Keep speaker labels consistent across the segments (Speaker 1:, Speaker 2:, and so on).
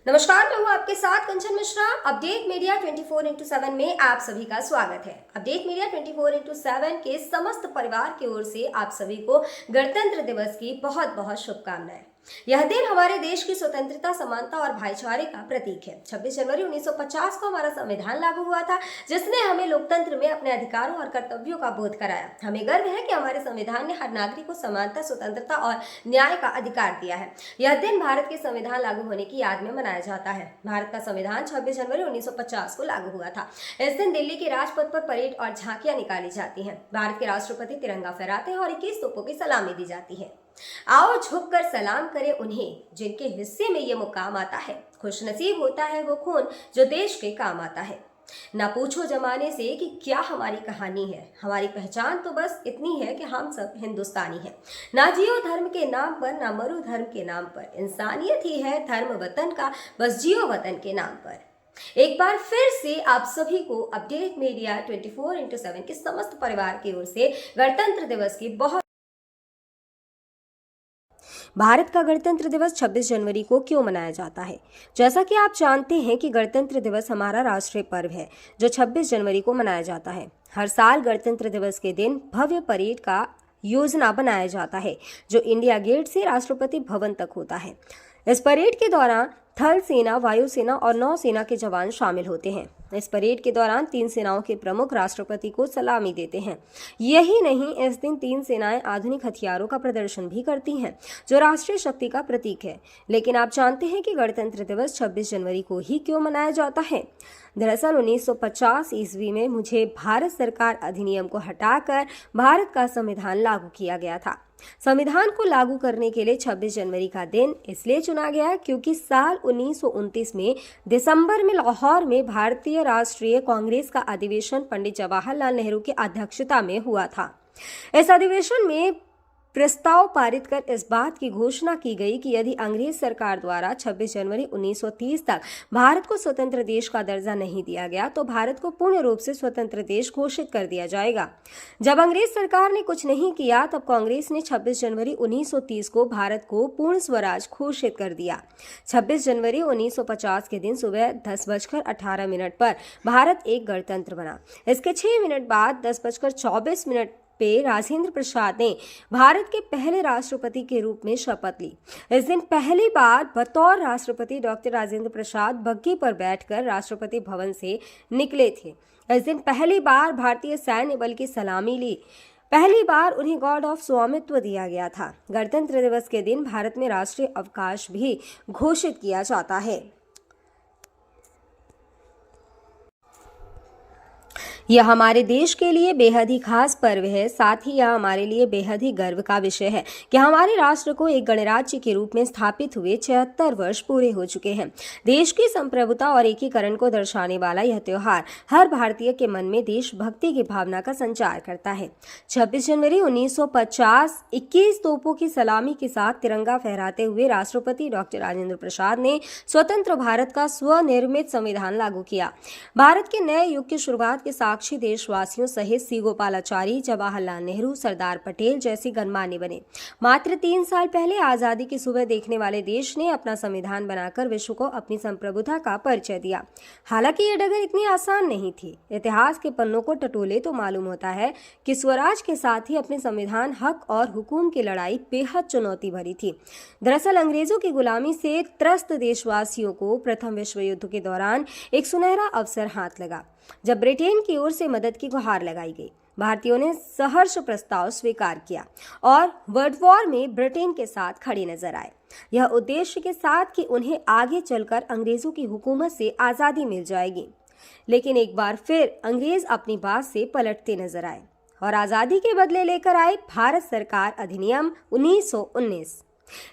Speaker 1: नमस्कार, मैं हूँ आपके साथ कंचन मिश्रा। अपडेट मीडिया 24x7 में आप सभी का स्वागत है। अपडेट मीडिया 24x7 के समस्त परिवार की ओर से आप सभी को गणतंत्र दिवस की बहुत बहुत शुभकामनाएं। यह दिन हमारे देश की स्वतंत्रता, समानता और भाईचारे का प्रतीक है। 26 जनवरी 1950 को हमारा संविधान लागू हुआ था, जिसने हमें लोकतंत्र में अपने अधिकारों और कर्तव्यों का बोध कराया। हमें गर्व है कि हमारे संविधान ने हर नागरिक को समानता, स्वतंत्रता और न्याय का अधिकार दिया है। यह दिन भारत के संविधान लागू होने की याद में मनाया जाता है। भारत का संविधान 26 जनवरी 1950 को लागू हुआ था। इस दिन दिल्ली के राजपथ पर परेड और झांकियां निकाली जाती हैं। भारत के राष्ट्रपति तिरंगा फहराते हैं और 21 तोपों की सलामी दी जाती है। आओ झुककर सलाम करें उन्हें जिनके हिस्से में ये मुकाम आता है। खुशनसीब होता है वो खून जो देश के काम आता है। ना पूछो जमाने से कि क्या हमारी कहानी है, हमारी पहचान तो बस इतनी है कि हम सब हिंदुस्तानी हैं। ना जियो धर्म के नाम पर, ना मरो धर्म के नाम पर, इंसानियत ही है धर्म वतन का, बस जियो वतन के नाम पर। एक बार फिर से आप सभी को अपडेट मीडिया 24x7 के समस्त परिवार की ओर से गणतंत्र दिवस की बहुत। भारत का गणतंत्र दिवस 26 जनवरी को क्यों मनाया जाता है? जैसा कि आप जानते हैं कि गणतंत्र दिवस हमारा राष्ट्रीय पर्व है जो 26 जनवरी को मनाया जाता है। हर साल गणतंत्र दिवस के दिन भव्य परेड का योजना बनाया जाता है जो इंडिया गेट से राष्ट्रपति भवन तक होता है। इस परेड के दौरान थल सेना, वायुसेना और नौसेना के जवान शामिल होते हैं। इस परेड के दौरान तीन सेनाओं के प्रमुख राष्ट्रपति को सलामी देते हैं। यही नहीं, इस दिन तीन सेनाएं आधुनिक हथियारों का प्रदर्शन भी करती हैं जो राष्ट्रीय शक्ति का प्रतीक है। लेकिन आप जानते हैं कि गणतंत्र दिवस 26 जनवरी को ही क्यों मनाया जाता है? दरअसल 1950 ईस्वी में मुझे भारत सरकार अधिनियम को हटाकर भारत का संविधान लागू किया गया था। संविधान को लागू करने के लिए 26 जनवरी का दिन इसलिए चुना गया क्योंकि साल 1929 में दिसंबर में लाहौर में भारतीय राष्ट्रीय कांग्रेस का अधिवेशन पंडित जवाहरलाल नेहरू की अध्यक्षता में हुआ था। इस अधिवेशन में प्रस्ताव पारित कर इस बात की घोषणा की गई कि यदि अंग्रेज सरकार द्वारा 26 जनवरी 1930 तक भारत को स्वतंत्र देश का दर्जा नहीं दिया गया तो भारत को पूर्ण रूप से स्वतंत्र देश घोषित कर दिया जाएगा। जब अंग्रेज सरकार ने कुछ नहीं किया तब कांग्रेस ने 26 जनवरी 1930 को भारत को पूर्ण स्वराज घोषित कर दिया। 26 जनवरी 1950 के दिन सुबह 10:18 पर भारत एक गणतंत्र बना। इसके 6 मिनट बाद 10:24 पे राजेंद्र प्रसाद ने भारत के पहले राष्ट्रपति के रूप में शपथ ली। इस दिन पहली बार बतौर राष्ट्रपति डॉक्टर राजेंद्र प्रसाद बग्घी पर बैठकर राष्ट्रपति भवन से निकले थे। इस दिन पहली बार भारतीय सैन्य बल की सलामी ली। पहली बार उन्हें गॉर्ड ऑफ स्वामित्व दिया गया था। गणतंत्र दिवस के दिन भारत में राष्ट्रीय अवकाश भी घोषित किया जाता है। यह हमारे देश के लिए बेहद ही खास पर्व है। साथ ही यह हमारे लिए बेहद ही गर्व का विषय है कि हमारे राष्ट्र को एक गणराज्य के रूप में स्थापित हुए 76 वर्ष पूरे हो चुके हैं। देश की संप्रभुता और एकीकरण को दर्शाने वाला यह त्योहार हर भारतीय के मन में देशभक्ति की भावना का संचार करता है। 26 जनवरी 1950 21 तोपों की सलामी के साथ तिरंगा फहराते हुए राष्ट्रपति डॉक्टर राजेंद्र प्रसाद ने स्वतंत्र भारत का स्वनिर्मित संविधान लागू किया। भारत के नए युग की शुरुआत के साक्षी देशवासियों सहित सी गोपालाचारी, जवाहरलाल नेहरू, सरदार पटेल जैसे गणमान्य बने। मात्र 3 साल पहले आजादी की सुबह देखने वाले देश ने अपना संविधान बनाकर विश्व को अपनी संप्रभुता का परिचय दिया। हालांकि ये डगर इतनी आसान नहीं थी। इतिहास के पन्नों को टटोले तो मालूम होता है कि स्वराज के साथ ही अपने संविधान, हक और हुकूम की लड़ाई बेहद चुनौती भरी थी। दरअसल अंग्रेजों की गुलामी से त्रस्त देशवासियों को प्रथम विश्व युद्ध के दौरान एक सुनहरा अवसर हाथ लगा जब ब्रिटेन की ओर से मदद की गुहार लगाई गई। भारतीयों ने सहर्ष प्रस्ताव स्वीकार किया और वर्ल्ड वॉर में ब्रिटेन के साथ खड़े नजर आए। यह उद्देश्य के साथ कि उन्हें आगे चलकर अंग्रेजों की हुकूमत से आजादी मिल जाएगी। लेकिन एक बार फिर अंग्रेज अपनी बात से पलटते नजर आए और आजादी के बदले लेकर आए भारत सरकार अधिनियम 1919।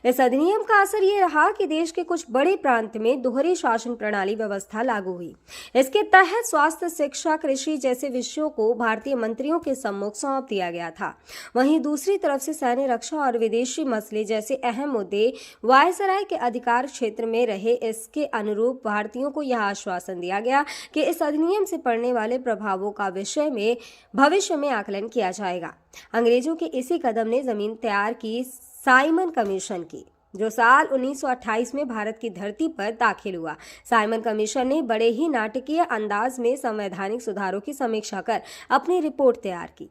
Speaker 1: इस अधिनियम का असर ये रहा कि देश के कुछ बड़े प्रांत में दोहरी शासन प्रणाली व्यवस्था लागू हुई। इसके तहत स्वास्थ्य, शिक्षा, कृषि जैसे विषयों को भारतीय मंत्रियों के सम्मुख सौंप दिया गया था। वहीं दूसरी तरफ से सैन्य, रक्षा और विदेशी मसले जैसे अहम मुद्दे वायसराय के अधिकार क्षेत्र में रहे। इसके अनुरूप भारतीयों को यह आश्वासन दिया गया कि इस अधिनियम से पड़ने वाले प्रभावों का विषय में भविष्य में आकलन किया जाएगा। अंग्रेजों के इसी कदम ने जमीन तैयार की साइमन कमीशन की। जो साल 1928 में भारत की धरती पर दाखिल हुआ। साइमन कमीशन ने बड़े ही नाटकीय अंदाज में संवैधानिक सुधारों की समीक्षा कर अपनी रिपोर्ट तैयार की।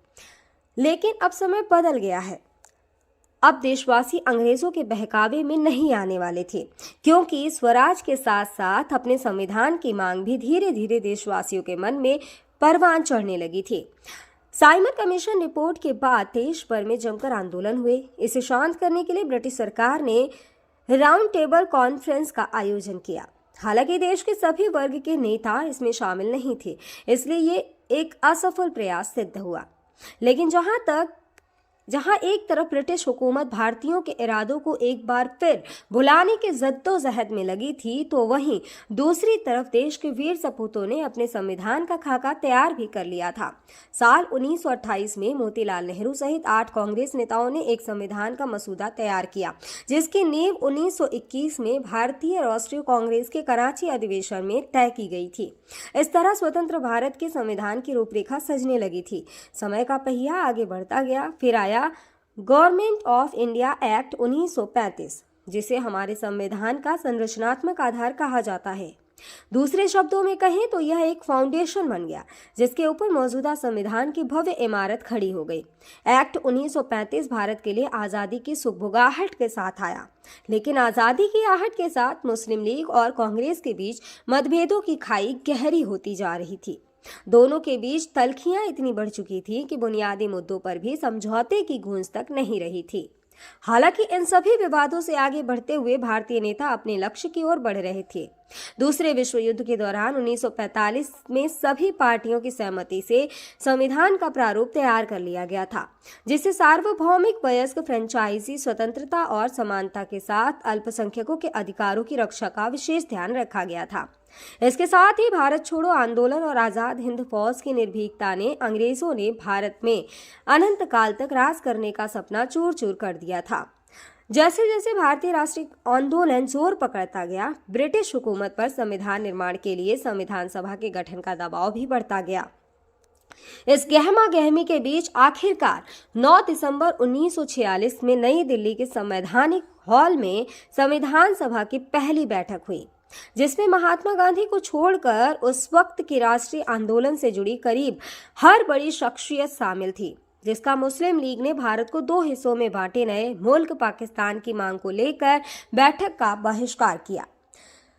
Speaker 1: लेकिन अब समय बदल गया है। अब देशवासी अंग्रेजों के बहकावे में नहीं आने वाले थे, क्योंकि स्वराज के साथ साथ अपने संविधान की मांग भी धीरे धीरे देशवासियों के मन में परवान चढ़ने लगी थी। साइमन कमीशन रिपोर्ट के बाद देश भर में जमकर आंदोलन हुए। इसे शांत करने के लिए ब्रिटिश सरकार ने राउंड टेबल कॉन्फ्रेंस का आयोजन किया। हालांकि देश के सभी वर्ग के नेता इसमें शामिल नहीं थे, इसलिए ये एक असफल प्रयास सिद्ध हुआ। लेकिन जहां एक तरफ ब्रिटिश हुकूमत भारतीयों के इरादों को एक बार फिर भुलाने के जद्दोजहद में लगी थी, तो वहीं दूसरी तरफ देश के वीर सपूतों ने अपने संविधान का खाका तैयार भी कर लिया था। साल 1928 में मोतीलाल नेहरू सहित 8 कांग्रेस नेताओं ने एक संविधान का मसूदा तैयार किया, जिसकी नींव 1921 में भारतीय राष्ट्रीय कांग्रेस के कराची अधिवेशन में तय की गई थी। इस तरह स्वतंत्र भारत के संविधान की रूपरेखा सजने लगी थी। समय का पहिया आगे बढ़ता गया। फिर आया गवर्नमेंट ऑफ इंडिया एक्ट 1935, जिसे हमारे संविधान का संरचनात्मक आधार कहा जाता है। दूसरे शब्दों में कहें तो यह एक फाउंडेशन बन गया, जिसके ऊपर मौजूदा संविधान की भव्य इमारत खड़ी हो गई। एक्ट 1935 भारत के लिए आज़ादी की सुगबुगाहट के साथ आया, लेकिन आज़ादी की आहट के साथ मुस्लिम लीग और कांग्रेस के बीच मतभेदों की खाई गहरी होती जा रही थी। दोनों के बीच तल्खियां इतनी बढ़ चुकी थी कि बुनियादी मुद्दों पर भी समझौते की गूंज तक नहीं रही थी। हालांकि इन सभी विवादों से आगे बढ़ते हुए भारतीय नेता अपने लक्ष्य की ओर बढ़ रहे थे। दूसरे विश्व युद्ध के दौरान 1945 में सभी पार्टियों की सहमति से संविधान का प्रारूप तैयार कर लिया गया था, जिसे सार्वभौमिक वयस्क फ्रेंचाइजी स्वतंत्रता और समानता के साथ अल्पसंख्यकों के अधिकारों की रक्षा का विशेष ध्यान रखा गया था। इसके साथ ही भारत छोड़ो आंदोलन और आजाद हिंद फौज की निर्भीकता ने अंग्रेजों ने भारत में अनंत काल तक राज करने का सपना चूर चूर कर दिया था। जैसे जैसे भारतीय राष्ट्रीय आंदोलन जोर पकड़ता गया, ब्रिटिश हुकूमत पर संविधान निर्माण के लिए संविधान सभा के गठन का दबाव भी बढ़ता गया। इस गहमा गहमी के बीच आखिरकार 9 दिसंबर 1946 में नई दिल्ली के संवैधानिक हॉल में संविधान सभा की पहली बैठक हुई, जिसमें महात्मा गांधी को छोड़कर उस वक्त के राष्ट्रीय आंदोलन से जुड़ी करीब हर बड़ी शख्सियत शामिल थी, जिसका मुस्लिम लीग ने भारत को 2 हिस्सों में बांटे नए मुल्क पाकिस्तान की मांग को लेकर बैठक का बहिष्कार किया।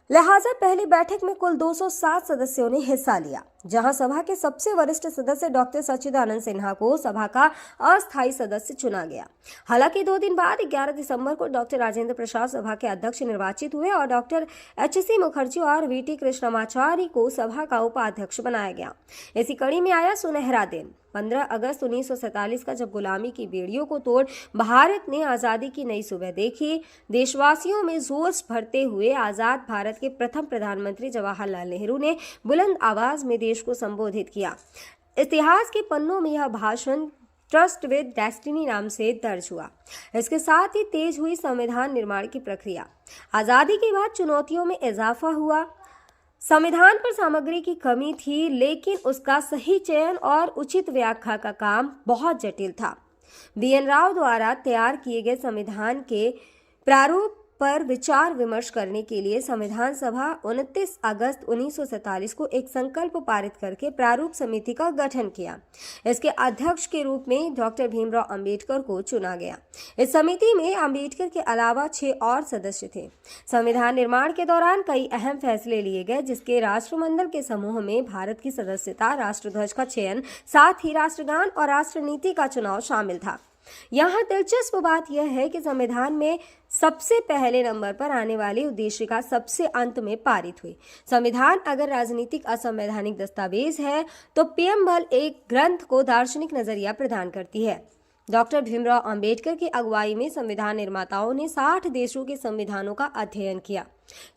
Speaker 1: लिहाजा पहली बैठक में कुल 207 सदस्यों ने हिस्सा लिया, जहां सभा के सबसे वरिष्ठ सदस्य डॉक्टर सच्चिदानंद सिन्हा को सभा का अस्थायी सदस्य चुना गया। हालांकि 2 दिन बाद 11 दिसंबर को डॉक्टर राजेंद्र प्रसाद सभा के अध्यक्ष निर्वाचित हुए और डॉक्टर एच.सी. मुखर्जी और वी.टी. कृष्णमाचारी को सभा का उपाध्यक्ष बनाया गया। इसी कड़ी में आया सुनहरा दिन 15 अगस्त 1947 का, जब गुलामी की बेड़ियों को तोड़ भारत ने आज़ादी की नई सुबह देखी। देशवासियों में जोश भरते हुए आज़ाद भारत के प्रथम प्रधानमंत्री जवाहरलाल नेहरू ने बुलंद आवाज में देश को संबोधित किया। इतिहास के पन्नों में यह भाषण ट्रस्ट विद डेस्टिनी नाम से दर्ज हुआ। इसके साथ ही तेज हुई संविधान निर्माण की प्रक्रिया। आज़ादी के बाद चुनौतियों में इजाफा हुआ। संविधान पर सामग्री की कमी थी, लेकिन उसका सही चयन और उचित व्याख्या का काम बहुत जटिल था। बी.एन. राव द्वारा तैयार किए गए संविधान के प्रारूप पर विचार विमर्श करने के लिए संविधान सभा 29 अगस्त 1947 को एक संकल्प पारित करके प्रारूप समिति का गठन किया। इसके अध्यक्ष के रूप में डॉक्टर भीमराव अंबेडकर को चुना गया। इस समिति में अंबेडकर के अलावा 6 और सदस्य थे। संविधान निर्माण के दौरान कई अहम फैसले लिए गए, जिसके राष्ट्रमंडल के समूह में भारत की सदस्यता, राष्ट्रध्वज का चयन, साथ ही राष्ट्रगान और राष्ट्रनीति का चुनाव शामिल था। यहाँ दिलचस्प बात यह है कि संविधान में सबसे पहले नंबर पर आने वाली उद्देशिका सबसे अंत में पारित हुई। संविधान अगर राजनीतिक असंवैधानिक दस्तावेज है, तो पीएमएल एक ग्रंथ को दार्शनिक नजरिया प्रदान करती है। डॉक्टर भीमराव अंबेडकर की अगुवाई में संविधान निर्माताओं ने 60 देशों के संविधानों का अध्ययन किया।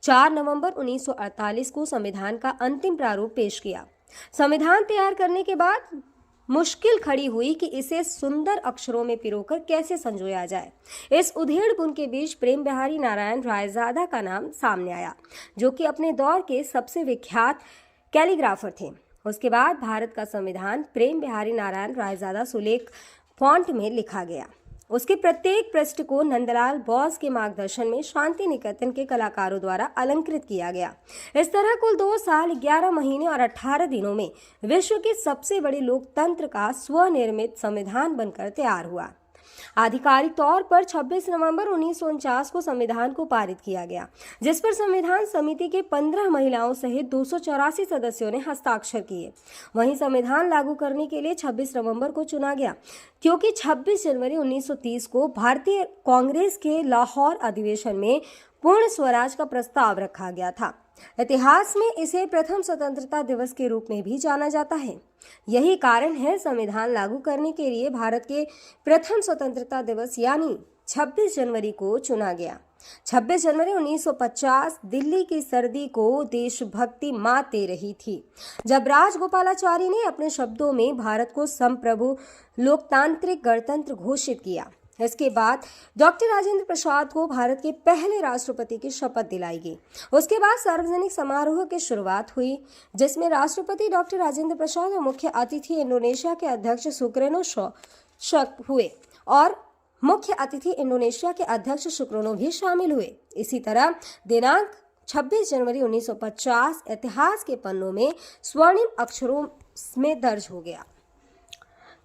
Speaker 1: 4 नवंबर 1948 को संविधान का अंतिम प्रारूप पेश किया। संविधान तैयार करने के बाद मुश्किल खड़ी हुई कि इसे सुंदर अक्षरों में पिरोकर कैसे संजोया जाए। इस उधेड़-बुन के बीच प्रेम बिहारी नारायण रायजादा का नाम सामने आया, जो कि अपने दौर के सबसे विख्यात कैलीग्राफर थे। उसके बाद भारत का संविधान प्रेम बिहारी नारायण रायजादा सुलेख फॉन्ट में लिखा गया। उसके प्रत्येक पृष्ठ को नंदलाल बोस के मार्गदर्शन में शांति निकेतन के कलाकारों द्वारा अलंकृत किया गया। इस तरह कुल 2 साल 11 महीने और 18 दिनों में विश्व के सबसे बड़े लोकतंत्र का स्वनिर्मित संविधान बनकर तैयार हुआ। आधिकारिक तौर पर 26 नवंबर 1949 को संविधान को पारित किया गया, जिस पर संविधान समिति के 15 महिलाओं सहित 284 सदस्यों ने हस्ताक्षर किए। वहीं संविधान लागू करने के लिए 26 नवंबर को चुना गया, क्योंकि 26 जनवरी 1930 को भारतीय कांग्रेस के लाहौर अधिवेशन में पूर्ण स्वराज का प्रस्ताव रखा गया था। इतिहास में इसे प्रथम स्वतंत्रता दिवस के रूप में भी जाना जाता है। यही कारण है संविधान लागू करने के लिए भारत के प्रथम स्वतंत्रता दिवस यानी 26 जनवरी को चुना गया। 26 जनवरी 1950 दिल्ली की सर्दी को देशभक्ति मात दे रही थी, जब राजगोपालाचारी ने अपने शब्दों में भारत को संप्रभु लोकतांत्रिक गणतंत्र घोषित किया। इसके बाद डॉक्टर राजेंद्र प्रसाद को भारत के पहले राष्ट्रपति की शपथ दिलाई गई। उसके बाद सार्वजनिक समारोह की शुरुआत हुई, जिसमें राष्ट्रपति डॉक्टर राजेंद्र प्रसाद और मुख्य अतिथि इंडोनेशिया के अध्यक्ष सुकर्नो हुए और मुख्य अतिथि इंडोनेशिया के अध्यक्ष सुकर्नो भी शामिल हुए। इसी तरह दिनांक 26 जनवरी 1950 इतिहास के पन्नों में स्वर्णिम अक्षरों में दर्ज हो गया।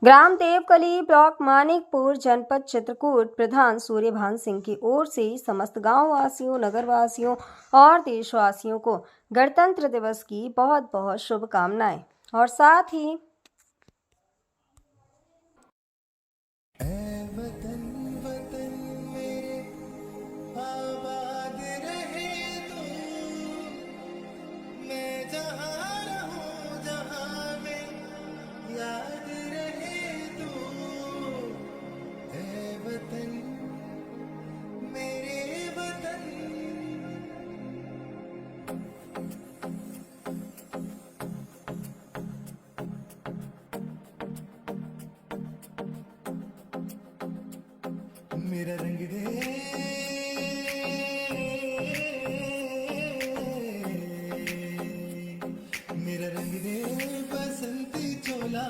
Speaker 1: ग्राम देवकली, ब्लॉक मानिकपुर, जनपद चित्रकूट, प्रधान सूर्यभान सिंह की ओर से समस्त गांव वासियों, नगर वासियों और देशवासियों को गणतंत्र दिवस की बहुत बहुत शुभकामनाएं। और साथ ही
Speaker 2: मेरा रंग दे, मेरा रंग दे बसंती चोला,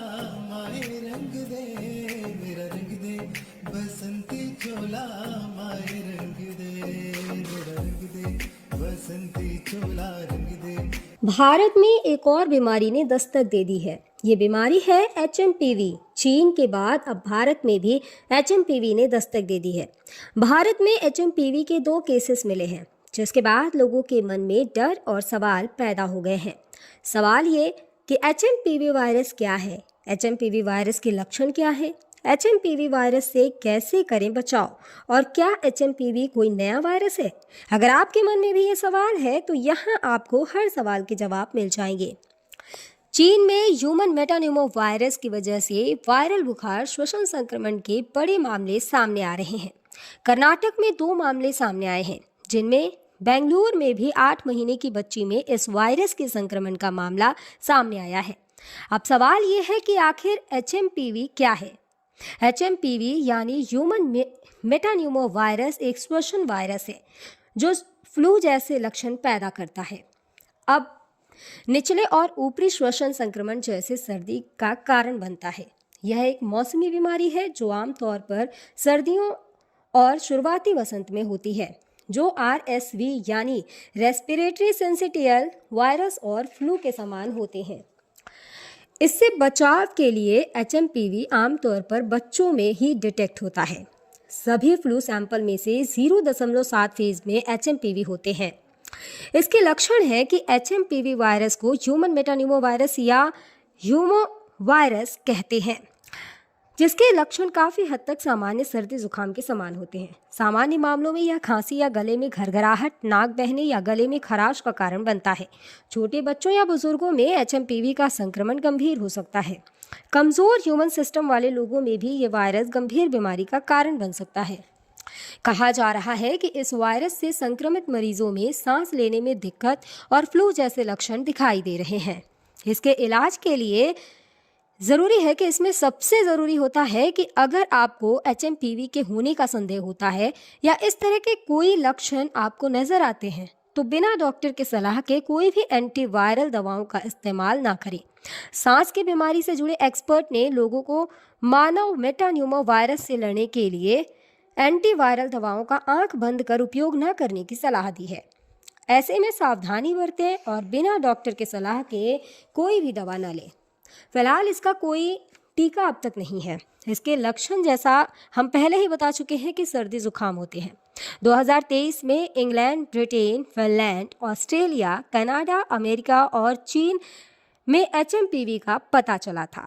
Speaker 2: माए रंग दे, मेरा रंग दे बसंती चोला, माए रंग दे, मेरा रंग दे बसंती चोला, रंग दे।
Speaker 1: भारत में एक और बीमारी ने दस्तक दे दी है। ये बीमारी है HMPV। चीन के बाद अब भारत में भी HMPV ने दस्तक दे दी है। भारत में HMPV के 2 केसेस मिले हैं, जिसके बाद लोगों के मन में डर और सवाल पैदा हो गए हैं। सवाल ये कि HMPV वायरस क्या है, HMPV वायरस के लक्षण क्या है, HMPV वायरस से कैसे करें बचाव और क्या HMPV कोई नया वायरस है। अगर आपके मन में भी ये सवाल है तो यहाँ आपको हर सवाल के जवाब मिल जाएंगे। चीन में ह्यूमन मेटान्यूमो वायरस की वजह से वायरल बुखार श्वसन संक्रमण के बड़े मामले सामने आ रहे हैं। कर्नाटक में 2 मामले सामने आए हैं, जिनमें बेंगलुरु में भी 8 महीने की बच्ची में इस वायरस के संक्रमण का मामला सामने आया है। अब सवाल ये है कि आखिर HMPV क्या है। HMPV यानी ह्यूमन मेटान्यूमो वायरस एक श्वसन वायरस है जो फ्लू जैसे लक्षण पैदा करता है। अब निचले और ऊपरी श्वसन संक्रमण जैसे सर्दी का कारण बनता है। यह एक मौसमी बीमारी है जो आमतौर पर सर्दियों और शुरुआती वसंत में होती है, जो RSV यानी रेस्पिरेटरी सिंसिटियल वायरस और फ्लू के समान होते हैं। इससे बचाव के लिए HMPV आमतौर पर बच्चों में ही डिटेक्ट होता है। सभी फ्लू सैंपल में से 0.7 फेज में HMPV होते हैं। इसके लक्षण है कि HMPV वायरस को ह्यूमन मेटान्यूमो वायरस या ह्यूमो वायरस कहते हैं, जिसके लक्षण काफ़ी हद तक सामान्य सर्दी जुकाम के समान होते हैं। सामान्य मामलों में यह खांसी या गले में घरघराहट, नाक बहने या गले में खराश का कारण बनता है। छोटे बच्चों या बुजुर्गों में HMPV का संक्रमण गंभीर हो सकता है। कमज़ोर ह्यूमन सिस्टम वाले लोगों में भी ये वायरस गंभीर बीमारी का कारण बन सकता है। कहा जा रहा है कि इस वायरस से संक्रमित मरीजों में सांस लेने में दिक्कत और फ्लू जैसे लक्षण दिखाई दे रहे हैं। इसके इलाज के लिए ज़रूरी है कि इसमें सबसे ज़रूरी होता है कि अगर आपको HMPV के होने का संदेह होता है या इस तरह के कोई लक्षण आपको नज़र आते हैं तो बिना डॉक्टर के सलाह के कोई भी एंटीवायरल दवाओं का इस्तेमाल ना करें। सांस की बीमारी से जुड़े एक्सपर्ट ने लोगों को मानव मेटान्यूमो वायरस से लड़ने के लिए एंटीवायरल दवाओं का आंख बंद कर उपयोग न करने की सलाह दी है। ऐसे में सावधानी बरतें और बिना डॉक्टर के सलाह के कोई भी दवा न लें। फिलहाल इसका कोई टीका अब तक नहीं है। इसके लक्षण जैसा हम पहले ही बता चुके हैं कि सर्दी जुकाम होते हैं। 2023 में England, Britain, Finland, Australia, Canada, America और चीन में HMPV का पता चला था।